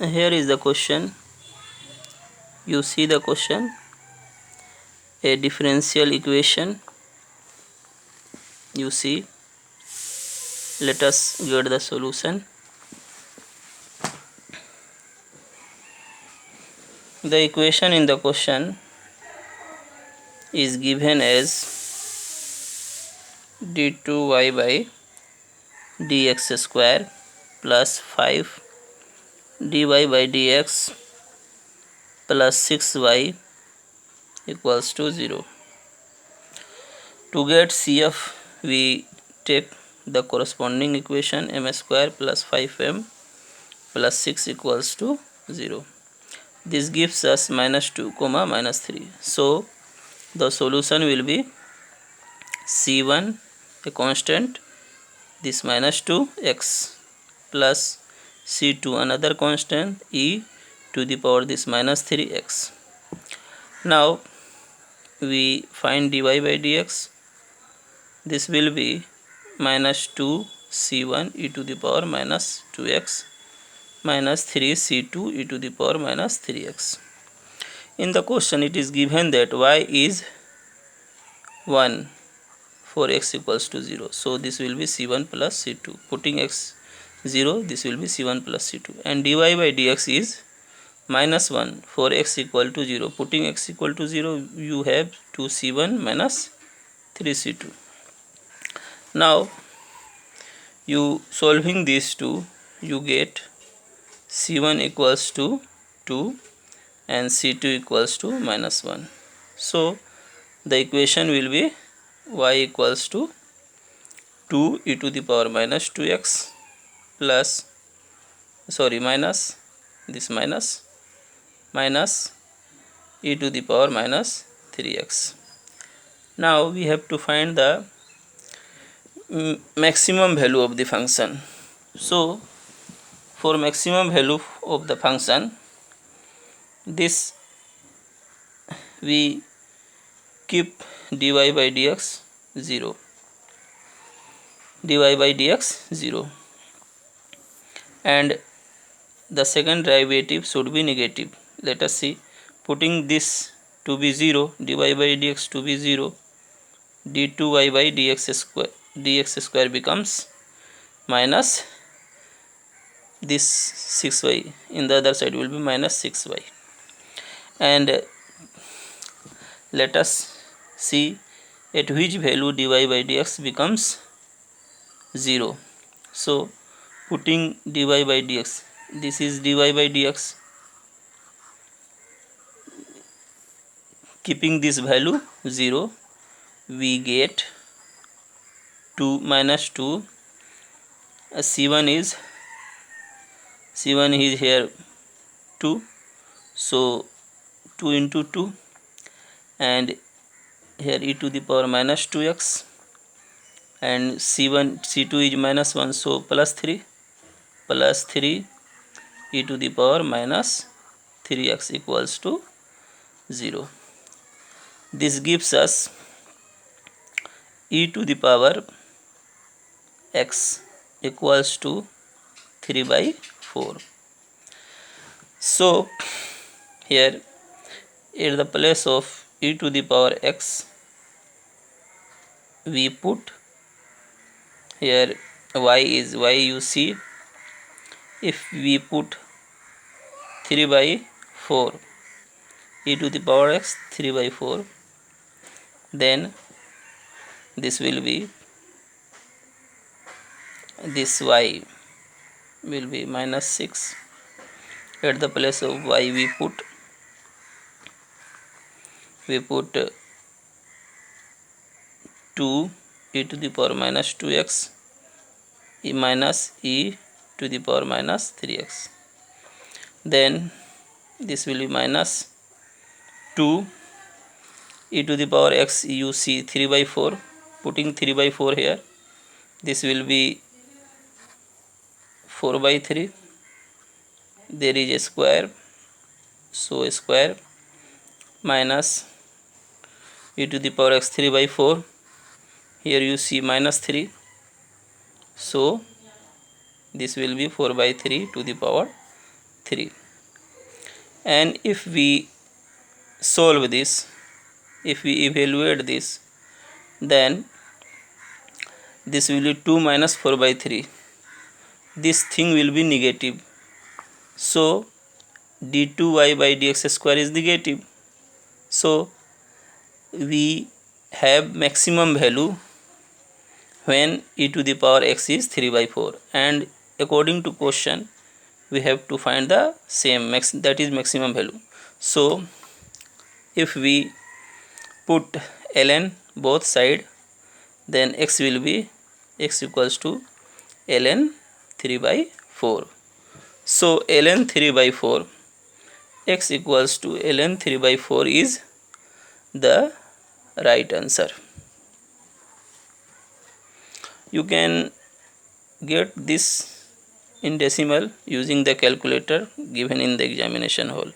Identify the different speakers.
Speaker 1: Here is the question. You see the question, a differential equation. You see, let us get the solution. The equation in the question is given as d2y by dx square plus 5 dy by dx plus 6y equals to 0. To get CF, we take the corresponding equation m square plus 5m plus 6 equals to 0. This gives us minus 2 comma minus 3. So the solution will be c1 a constant, this minus 2x, plus c2 another constant e to the power this minus 3x. Now we find dy by dx. This will be minus 2 c1 e to the power minus 2x minus 3 c2 e to the power minus 3x. In the question it is given that y is 1 for x equals to 0. So this will be c1 plus c2. Putting x 0, this will be c1 plus c2. And dy by dx is minus 1 for x equal to 0. Putting x equal to 0, you have 2c1 minus 3c2. Now you solving these two, you get c1 equals to 2 and c2 equals to minus 1. So the equation will be y equals to 2 e to the power minus 2x plus minus this minus e to the power minus 3x. Now we have to find the maximum value of the function. So for maximum value of the function, this we keep dy by dx 0, dy by dx 0, and the second derivative should be negative. Let us see. Putting this to be 0, dy by dx to be 0, d2y by dx square becomes minus this 6y, in the other side will be minus 6y. And let us see at which value dy by dx becomes 0. So putting dy by dx, this is dy by dx, keeping this value 0, we get 2 minus 2. c1 is here 2, so 2 into 2, and here e to the power minus 2x, and c2 is minus 1, so plus 3 e to the power minus 3x equals to 0. This gives us e to the power x equals to 3 by 4. So here at the place of e to the power x, we put here y is y. You see, if we put 3 by 4, e to the power x 3 by 4, then this will be, this y will be minus 6. At the place of y we put 2 e to the power minus 2x minus e to the power minus 3x. Then this will be minus 2 e to the power x. You see 3 by 4, putting 3 by 4 here, this will be 4 by 3. There is a square, so a square minus e to the power x 3 by 4. Here you see minus 3, so this will be 4 by 3 to the power 3. And if we solve this, if we evaluate this, then this will be 2 minus 4 by 3. This thing will be negative. So d2y by dx square is negative. So we have maximum value when e to the power x is 3 by 4, and according to question we have to find the same that is maximum value. So if we put ln both side, then x will be x equals to ln 3 by 4. So ln 3 by 4, x equals to ln 3 by 4 is the right answer. You can get this in decimal using the calculator given in the examination hall.